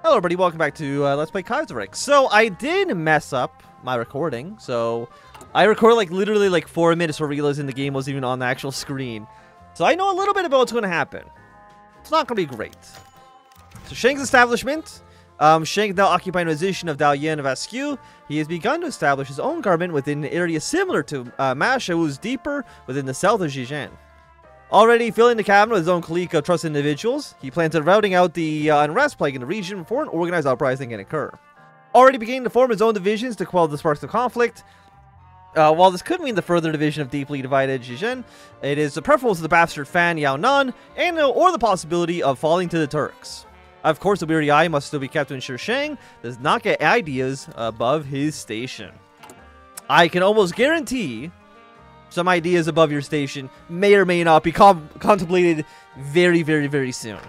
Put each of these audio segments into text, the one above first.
Hello everybody, welcome back to Let's Play Kaiserreich. So, I did mess up my recording, so I recorded like literally like 4 minutes before realizing the game wasn't even on the actual screen. So I know a little bit about what's going to happen. It's not going to be great. So Shang's establishment. Shang now occupying the position of Dalian of Askew. He has begun to establish his own government within an area similar to Ma Shau's deeper within the south of Xinjiang. Already filling the cabinet with his own clique of trusted individuals, he plans on routing out the unrest plaguing the region before an organized uprising can occur. Already beginning to form his own divisions to quell the sparks of conflict. While this could mean the further division of deeply divided Xinjiang, it is preferable to the bastard Fan Yaonan, and or the possibility of falling to the Turks. Of course, the WWII must still be kept to ensure Shang does not get ideas above his station. I can almost guarantee some ideas above your station may or may not be contemplated very, very, very soon.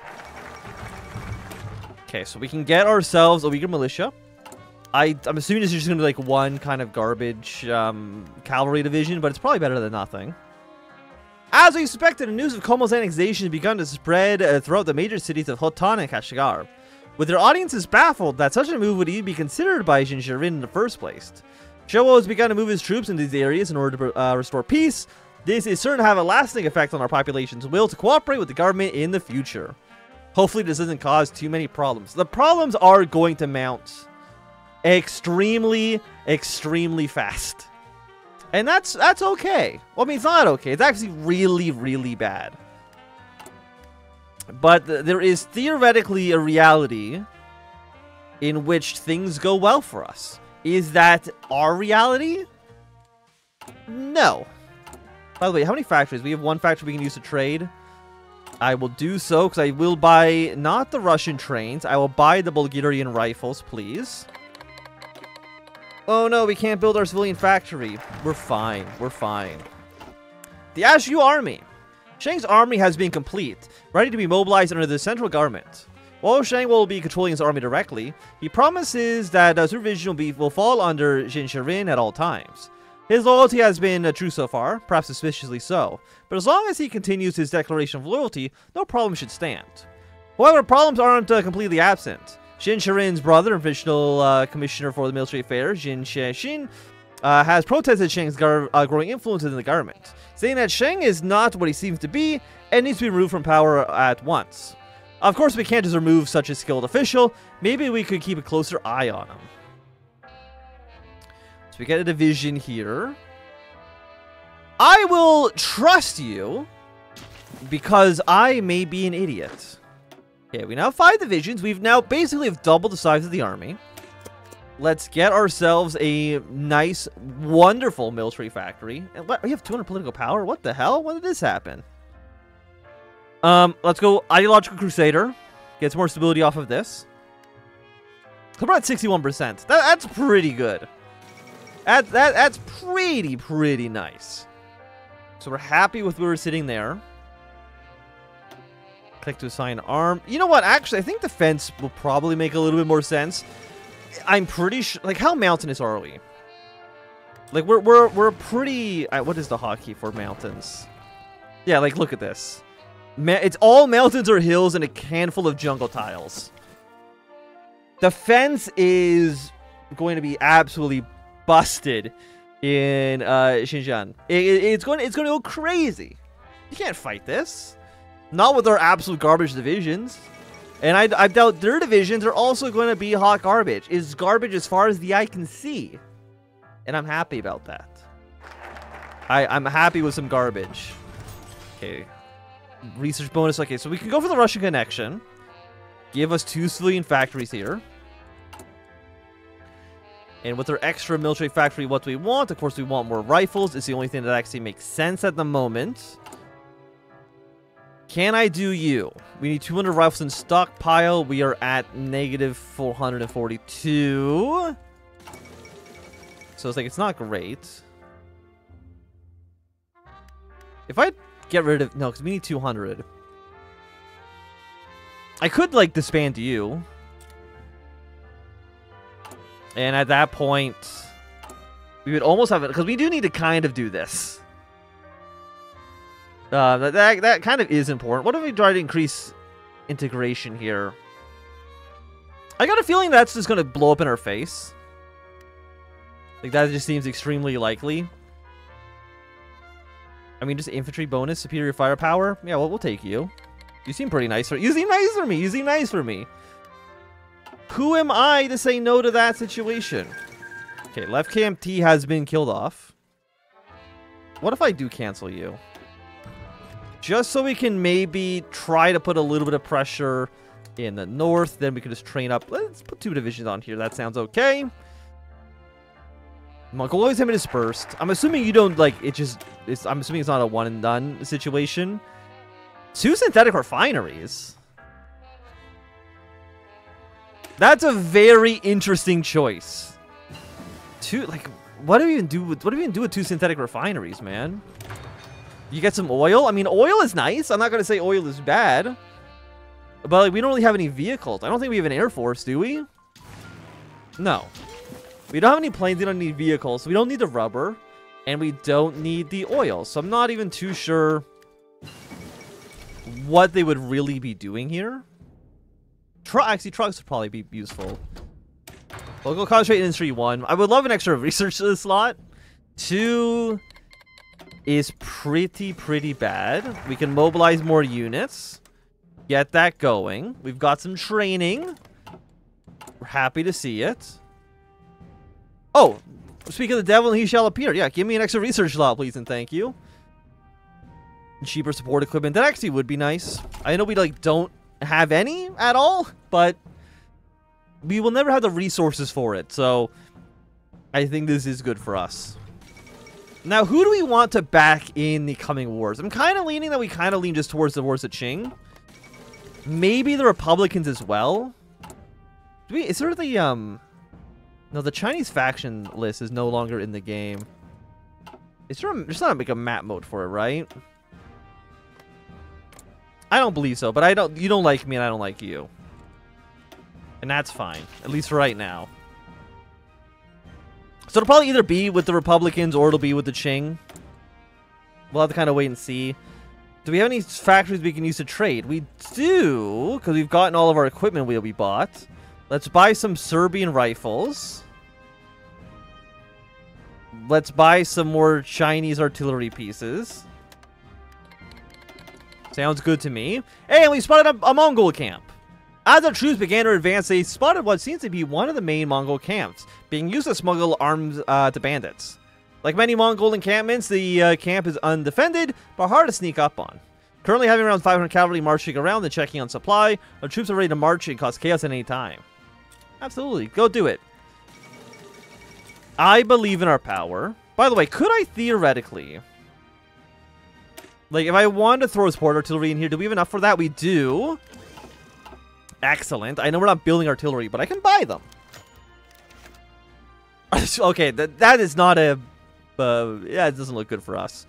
Okay, so we can get ourselves a weaker militia. I'm assuming this is just going to be like one kind of garbage cavalry division, but it's probably better than nothing. As we suspected, the news of Komo's annexation has begun to spread throughout the major cities of Hotan and Kashgar, with their audiences baffled that such a move would even be considered by Xinjiang in the first place. Showa has begun to move his troops into these areas in order to restore peace. This is certain to have a lasting effect on our population's will to cooperate with the government in the future. Hopefully this doesn't cause too many problems. The problems are going to mount extremely, extremely fast. And that's okay. Well, I mean, it's not okay. It's actually really, really bad. But there is theoretically a reality in which things go well for us. Is that our reality? No. By the way, how many factories? We have one factory we can use to trade. I will do so because I will buy not the Russian trains. I will buy the Bulgarian rifles, please. Oh no, we can't build our civilian factory. We're fine. We're fine. The Ashu army. Shang's army has been complete, ready to be mobilized under the central government. While Shang will be controlling his army directly, he promises that supervision will fall under Xinjiang at all times. His loyalty has been true so far, perhaps suspiciously so, but as long as he continues his declaration of loyalty, no problem should stand. However, problems aren't completely absent. Xinjiang's brother and provincial commissioner for the military affairs, Jin Shexin, has protested Shang's growing influence in the government, saying that Shang is not what he seems to be and needs to be removed from power at once. Of course, we can't just remove such a skilled official. Maybe we could keep a closer eye on him. So we get a division here. I will trust you because I may be an idiot. Okay, we now have 5 divisions. We've now basically doubled the size of the army. Let's get ourselves a nice, wonderful military factory. And what, we have 200 political power? What the hell? When did this happen? Let's go Ideological Crusader. Get some more stability off of this. We're at 61%. That's pretty good. That's pretty nice. So we're happy with where we're sitting there. Click to assign arm. You know what? Actually, I think defense will probably make a little bit more sense. I'm pretty sure. Like, how mountainous are we? Like, we're pretty. What is the hotkey for mountains? Yeah, like look at this. It's all mountains or hills and a handful of jungle tiles. The fence is going to be absolutely busted in Xinjiang. It's going to go crazy. You can't fight this. Not with our absolute garbage divisions. And I doubt their divisions are also going to be hot garbage. It's garbage as far as the eye can see. And I'm happy about that. I'm happy with some garbage. Okay. Research bonus. Okay, so we can go for the Russian connection. Give us 2 civilian factories here. And with our extra military factory, what do we want? Of course, we want more rifles. It's the only thing that actually makes sense at the moment. Can I do you? We need 200 rifles in stockpile. We are at negative 442. So it's like, it's not great. If I get rid of... No, because we need 200. I could, like, disband you. And at that point, we would almost have it... Because we do need to kind of do this. That kind of is important. What if we try to increase integration here? I got a feeling that's just gonna blow up in our face. Like, that just seems extremely likely. I mean, just infantry bonus, superior firepower. Yeah, well, we'll take you. You seem pretty nice. You seem nice for me. You seem nice for me. Who am I to say no to that situation? Okay, left camp T has been killed off. What if I do cancel you? Just so we can maybe try to put a little bit of pressure in the north. Then we can just train up. Let's put 2 divisions on here. That sounds okay. Mongolians have been dispersed. I'm assuming you don't, like, I'm assuming it's not a one and done situation. 2 synthetic refineries. That's a very interesting choice. 2, like, what do we even do with 2 synthetic refineries, man? You get some oil? I mean, oil is nice. I'm not going to say oil is bad. But, like, we don't really have any vehicles. I don't think we have an air force, do we? No. We don't have any planes. We don't need vehicles. We don't need the rubber. And we don't need the oil. So I'm not even too sure what they would really be doing here. Actually, trucks would probably be useful. We'll go concentrate industry 1. I would love an extra research slot. 2 is pretty bad. We can mobilize more units. Get that going. We've got some training. We're happy to see it. Oh, speak of the devil, he shall appear. Yeah, give me an extra research slot, please, and thank you. Cheaper support equipment. That actually would be nice. I know we, like, don't have any at all, but we will never have the resources for it, so I think this is good for us. Now, who do we want to back in the coming wars? I'm kind of leaning that we kind of lean just towards the wars at Qing. Maybe the Republicans as well. Is there the, no, the Chinese faction list is no longer in the game. There's not like a map mode for it, right? I don't believe so, but you don't like me and I don't like you. And that's fine, at least for right now. So it'll probably either be with the Republicans or it'll be with the Qing. We'll have to kind of wait and see. Do we have any factories we can use to trade? We do, because we've gotten all of our equipment we bought. Let's buy some Serbian rifles. Let's buy some more Chinese artillery pieces. Sounds good to me. Hey, and we spotted a Mongol camp. As the troops began to advance, they spotted what seems to be one of the main Mongol camps, being used to smuggle arms to bandits. Like many Mongol encampments, the camp is undefended, but hard to sneak up on. Currently having around 500 cavalry marching around and checking on supply, our troops are ready to march and cause chaos at any time. Absolutely, go do it. I believe in our power. By the way, could I theoretically... Like, if I wanted to throw support artillery in here, do we have enough for that? We do. Excellent. I know we're not building artillery, but I can buy them. Okay, that is not a... yeah, it doesn't look good for us.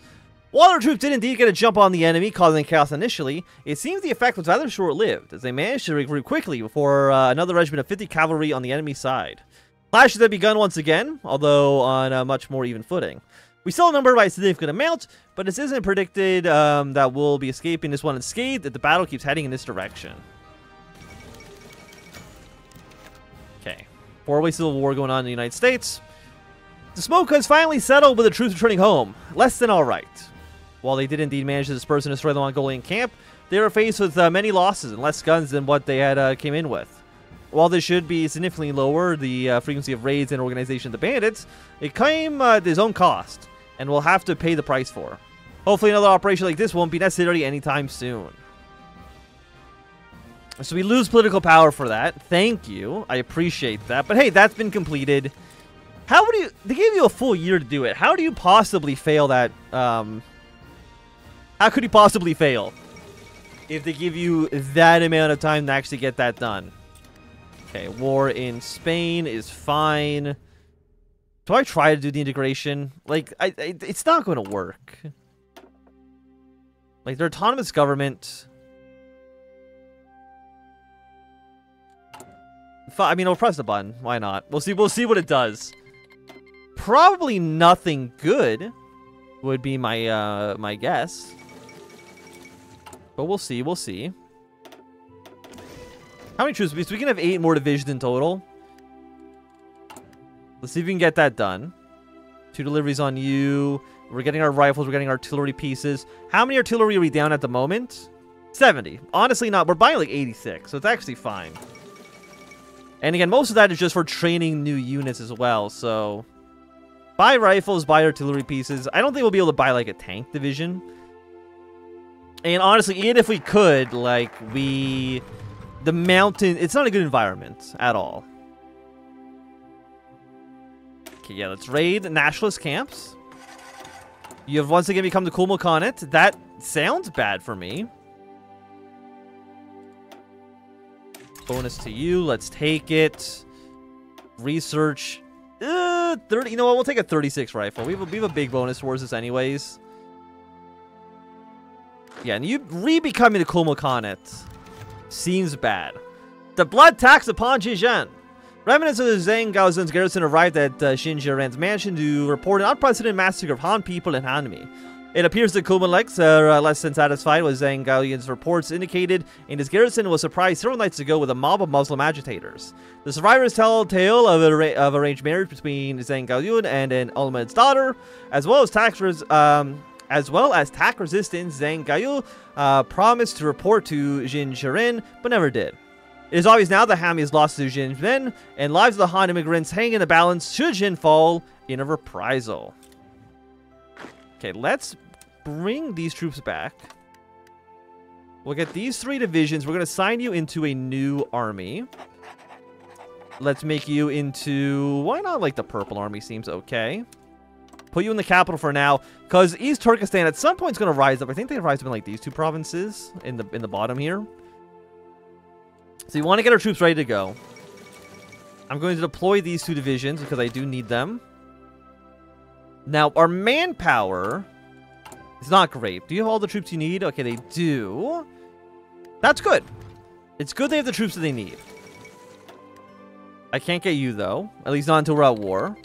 While our troops did indeed get a jump on the enemy, causing chaos initially, it seems the effect was rather short-lived, as they managed to regroup quickly before another regiment of 50 cavalry on the enemy side. Clashes had begun once again, although on a much more even footing. We still outnumbered by a significant amount, but this isn't predicted that we'll be escaping this one unscathed if the battle keeps heading in this direction. Okay. 4-way civil war going on in the United States. The smoke has finally settled with the troops returning home. Less than alright. While they did indeed manage to disperse and destroy the Mongolian camp, they were faced with many losses and less guns than what they had came in with. While this should be significantly lower, the frequency of raids and organization of the bandits, it came at its own cost, and we'll have to pay the price for. Hopefully another operation like this won't be necessary anytime soon. So we lose political power for that. Thank you. I appreciate that. But hey, that's been completed. How would you... They gave you a full year to do it. How do you possibly fail that... How could you possibly fail if they give you that amount of time to actually get that done? Okay, war in Spain is fine. Do I try to do the integration? Like, it's not going to work. Like, their autonomous government... I mean, we'll press the button. Why not? We'll see what it does. Probably nothing good would be my my guess. But we'll see. How many troops? So we can have 8 more divisions in total. Let's see if we can get that done. 2 deliveries on you. We're getting our rifles. We're getting artillery pieces. How many artillery are we down at the moment? 70. Honestly, not. We're buying like 86, so it's actually fine. And again, most of that is just for training new units as well, so... Buy rifles, buy artillery pieces. I don't think we'll be able to buy, like, a tank division. And honestly, even if we could, like, the mountain... It's not a good environment at all. Okay, yeah, let's raid nationalist camps. You have once again become the Kulmul Khanate. That sounds bad for me. Bonus to you. Let's take it. Research. 30. You know what? We'll take a 36 rifle. We have a big bonus towards this anyways. Yeah, and you re-becoming the Kulmul Khanate seems bad. The blood tax upon Xinjiang. Remnants of the Zhang Gaozun's garrison arrived at Xinjiang's mansion to report an unprecedented massacre of Han people in Hanmi. It appears the Kulmuliks are less than satisfied with Zhang Gaoyun's reports indicated, and his garrison was surprised several nights ago with a mob of Muslim agitators. The survivors tell a tale of arranged marriage between Zhang Gaoyun and an Ulmad's daughter, as well as tax-resistant Zhang Gaoyu promised to report to Xinjiang, but never did. It is obvious now that Hami has lost to Xinjiang, and lives of the Han immigrants hang in the balance should Jin fall in a reprisal. Okay, let's bring these troops back. We'll get these 3 divisions. We're going to assign you into a new army. Let's make you into... Why not, like, the purple army seems okay. Put you in the capital for now, because East Turkestan at some point is going to rise up. I think they rise up in, like, these 2 provinces in the bottom here. So you want to get our troops ready to go. I'm going to deploy these 2 divisions because I do need them. Now, our manpower is not great. Do you have all the troops you need? Okay, they do. That's good. It's good they have the troops that they need. I can't get you, though. At least not until we're at war.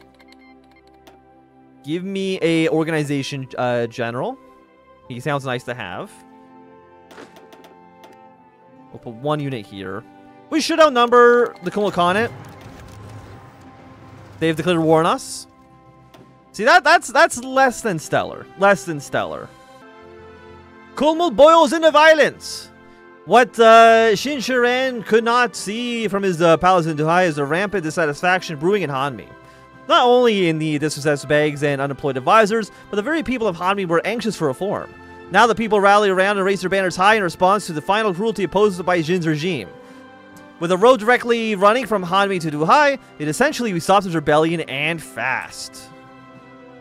Give me a organization general. He sounds nice to have. We'll put 1 unit here. We should outnumber the Kulmul Khanate. They've declared war on us. See, that's less than stellar. Less than stellar. Kulmul boils into violence. What Xinjiang could not see from his palace in Duhai is a rampant dissatisfaction brewing in Hanmi. Not only in the dispossessed begs and unemployed advisors, but the very people of Hanmi were anxious for reform. Now the people rally around and raise their banners high in response to the final cruelty opposed by Jin's regime. With a road directly running from Hanmi to Duhai, it essentially stops his rebellion and fast.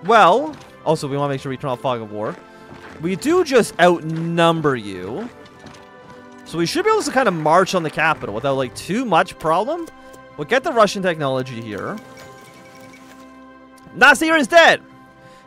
Well, also we want to make sure we turn off Fog of War. We do just outnumber you. So we should be able to kind of march on the capital without like too much problem. We'll get the Russian technology here. Nasir is dead!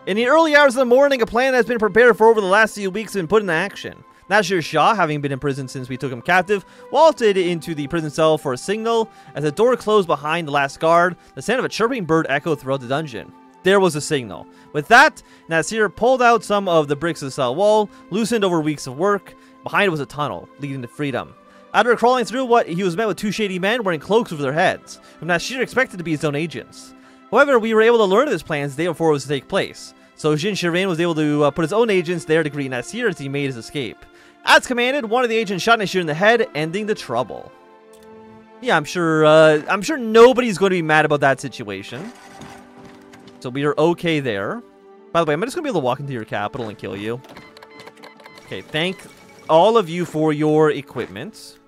In the early hours of the morning, a plan that has been prepared for over the last few weeks has been put into action. Nasir Shah, having been in prison since we took him captive, vaulted into the prison cell for a signal. As the door closed behind the last guard, the sound of a chirping bird echoed throughout the dungeon. There was a signal. With that, Nasir pulled out some of the bricks of the cell wall, loosened over weeks of work. Behind it was a tunnel, leading to freedom. After crawling through he was met with 2 shady men wearing cloaks over their heads, whom Nasir expected to be his own agents. However, we were able to learn of his plans the day before it was to take place, so Xinjiang was able to put his own agents there to greet Nasir as he made his escape. As commanded, one of the agents shot Nasir in the head, ending the trouble. Yeah, I'm sure nobody's going to be mad about that situation. So we are okay there. By the way, I'm just going to be able to walk into your capital and kill you. Okay, thank all of you for your equipment.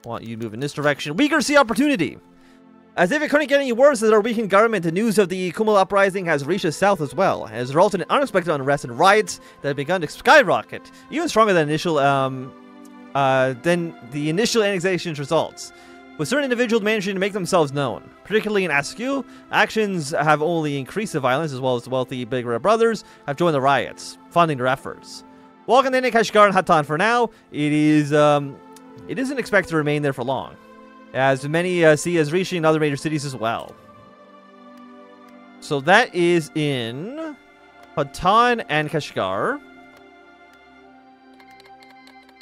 I want you to move in this direction. We see opportunity. As if it couldn't get any worse, as our weakened government, the news of the Kumul uprising has reached the south as well, and has resulted in unexpected unrest and riots that have begun to skyrocket, even stronger than the initial annexation's results. With certain individuals managing to make themselves known, particularly in Askew, actions have only increased the violence, as well as the wealthy Big Red Brothers have joined the riots, funding their efforts. Walking in Kashgar and Hatan for now, it isn't expected to remain there for long, as many see as reaching other major cities as well. So that is in Hatan and Kashgar.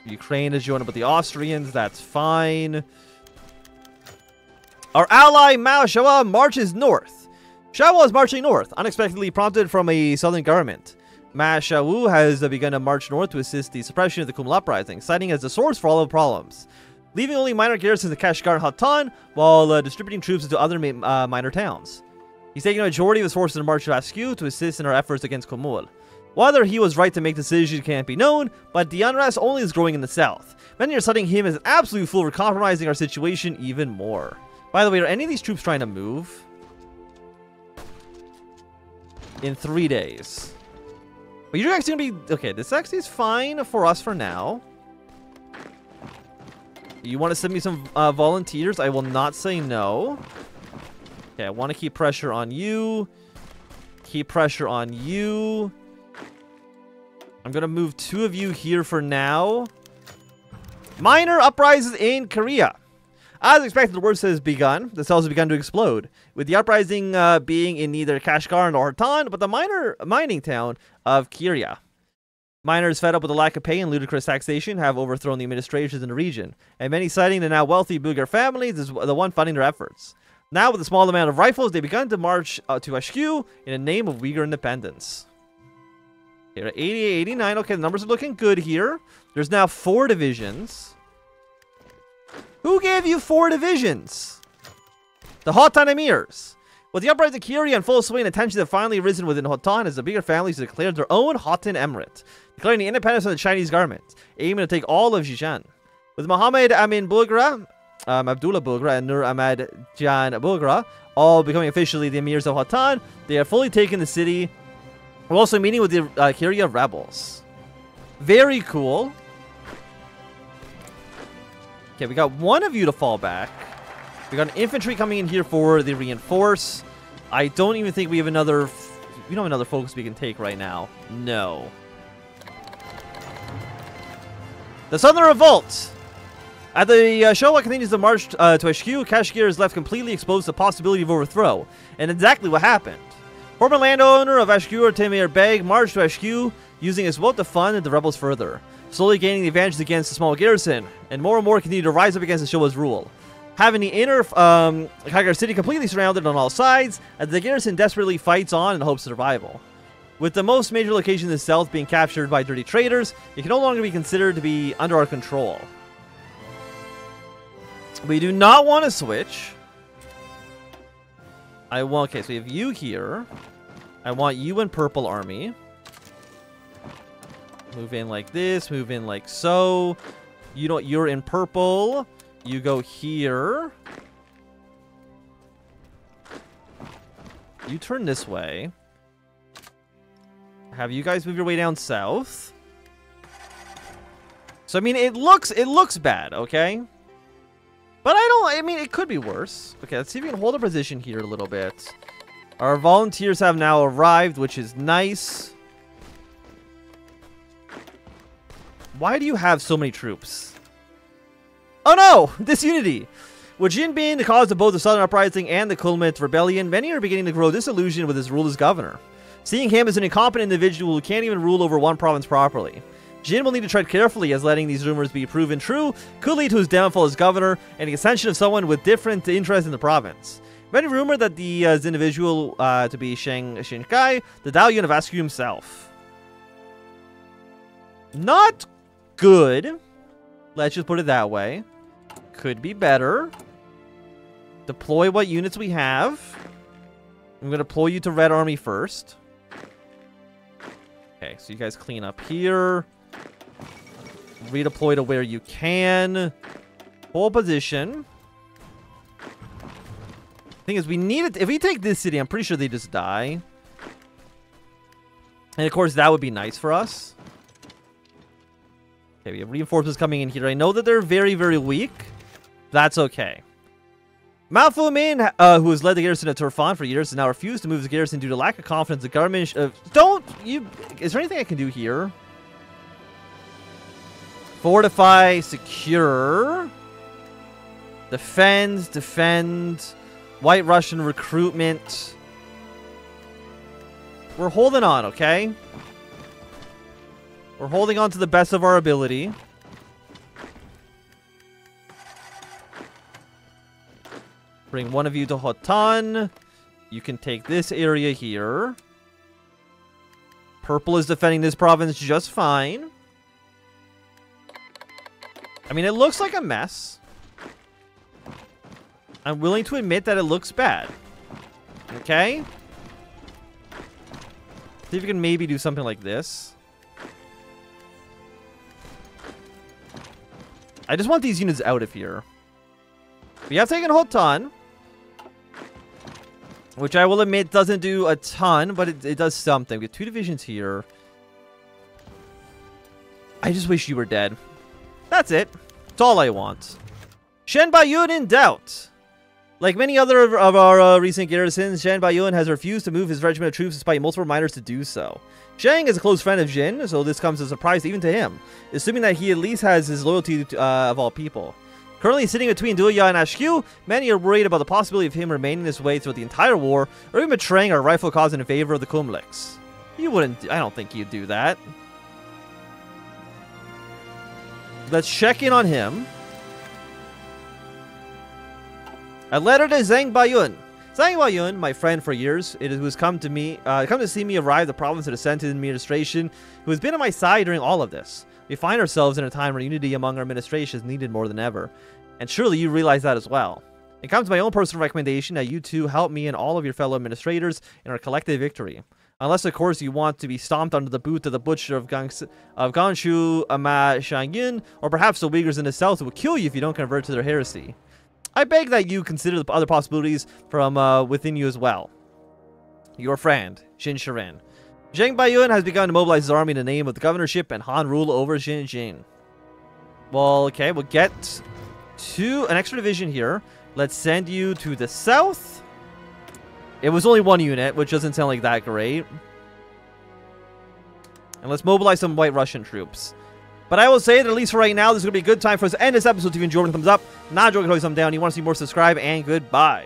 Ukraine is joined up with the Austrians, that's fine. Our ally Mao Shawa marches north. Shawa is marching north, unexpectedly prompted from a southern government. Ma Shawu has begun to march north to assist the suppression of the Kumul uprising, citing as the source for all of the problems, leaving only minor garrisons in Kashgar and Hatan, while distributing troops into other minor towns. He's taking a majority of his forces to march to Askew to assist in our efforts against Kumul. Whether he was right to make decisions can't be known, but the unrest only is growing in the south. Many are citing him as an absolute fool for compromising our situation even more. By the way, are any of these troops trying to move? In 3 days. But you're actually going to be... Okay, this actually is fine for us for now. You want to send me some volunteers? I will not say no. Okay, I want to keep pressure on you. Keep pressure on you. I'm going to move 2 of you here for now. Minor uprisings in Korea. As expected, the worst has begun. The cells have begun to explode, with the uprising being in neither Kashgar nor Hatan, but the mining town of Kiria. Miners fed up with the lack of pay and ludicrous taxation have overthrown the administrations in the region, and many citing the now wealthy Bulgar families as the one funding their efforts. Now, with a small amount of rifles, they begun to march to Ashkew in the name of Uyghur independence. Here at 88, 89. Okay, the numbers are looking good here. There's now 4 divisions. Who gave you 4 divisions? The Hotan Emirs. With the uprising of Kiria in full swing and tensions have finally risen within Hotan as the bigger families declared their own Hotan Emirate, declaring the independence from the Chinese government, aiming to take all of Xinjiang. With Muhammad Amin Bulgra, Abdullah Bulgra, and Nur Ahmad Jan Bulgra all becoming officially the Emirs of Hotan, they have fully taken the city. We're also meeting with the Kiria rebels. Very cool. Okay, we got 1 of you to fall back. We got an infantry coming in here for the reinforce. I don't even think we have another... We don't have another focus we can take right now. No. The Southern Revolt. As the Showa continues to march to Ashkew, Kashgar is left completely exposed to the possibility of overthrow. And exactly what happened. Former landowner of Ashkew, Temir Beg, marched to Ashkew, using his wealth to fund the rebels further, slowly gaining the advantage against the small garrison, and more continue to rise up against the Showa's rule. Having the inner Kashgar city completely surrounded on all sides, as the garrison desperately fights on in hopes of survival. With the most major locations in the south being captured by dirty traders, it can no longer be considered to be under our control. We do not want to switch. Okay, so we have you here. I want you in Purple Army. Move in like this, move in like so. You're in purple. You go here. You turn this way. Have you guys move your way down south. So I mean it looks bad, okay? But I mean it could be worse. Okay, let's see if we can hold a position here a little bit. Our volunteers have now arrived, which is nice. Why do you have so many troops? Oh no! Disunity! With Jin being the cause of both the Southern Uprising and the Kulmit Rebellion, many are beginning to grow disillusioned with his rule as governor, seeing him as an incompetent individual who can't even rule over one province properly. Jin will need to tread carefully, as letting these rumors be proven true could lead to his downfall as governor and the ascension of someone with different interests in the province. Many rumor that the individual to be Sheng Shinkai, the Daoyun of Askew himself. Not good. Let's just put it that way. Could be better. Deploy what units we have. I'm going to deploy you to Red Army first. Okay, so you guys clean up here. Redeploy to where you can. Hold position. Thing is, we need it. If we take this city, I'm pretty sure they just die. And of course, that would be nice for us. Okay, we have reinforcements coming in here. I know that they're very, very weak. That's okay. Mao Fumin, who has led the garrison of Turfan for years, has now refused to move the garrison due to lack of confidence. The government... Is there anything I can do here? Fortify, secure. Defend. White Russian recruitment. We're holding on, okay? We're holding on to the best of our ability. Bring one of you to Hotan. You can take this area here. Purple is defending this province just fine. I mean, it looks like a mess. I'm willing to admit that it looks bad. Okay? See if you can maybe do something like this. I just want these units out of here. We have taken Hotan, which I will admit doesn't do a ton, but it does something. We have 2 divisions here. I just wish you were dead. That's it. That's all I want. Shen Baiyun in doubt. Like many other of our recent garrisons, Shen Baiyun has refused to move his regiment of troops despite multiple reminders to do so. Zhang is a close friend of Jin, so this comes as a surprise even to him, assuming that he at least has his loyalty of all people. Currently sitting between Duya and HQ, many are worried about the possibility of him remaining this way throughout the entire war, or even betraying our rightful cause in favor of the Kumliks. You wouldn't, I don't think you'd do that. Let's check in on him. A letter to Zhang Baiyun. Zhang Baiyun, my friend for years, who has come to see me arrive the province of the Senate administration, who has been on my side during all of this. We find ourselves in a time where unity among our administration is needed more than ever. And surely you realize that as well. It comes to my own personal recommendation that you two help me and all of your fellow administrators in our collective victory. Unless, of course, you want to be stomped under the boot of the butcher of Ganshu Ama Shangyun, or perhaps the Uyghurs in the south who will kill you if you don't convert to their heresy. I beg that you consider the other possibilities from within you as well. Your friend, Xin Shiren. Zhang Baiyun has begun to mobilize his army in the name of the governorship and Han rule over Xinjiang. Well, okay, we'll get to an extra division here. Let's send you to the south. It was only 1 unit, which doesn't sound like that great. And let's mobilize some White Russian troops. But I will say that at least for right now, this is going to be a good time for us to end this episode. If you enjoyed, thumbs up. Not enjoying, thumbs down. You want to see more, subscribe, and goodbye.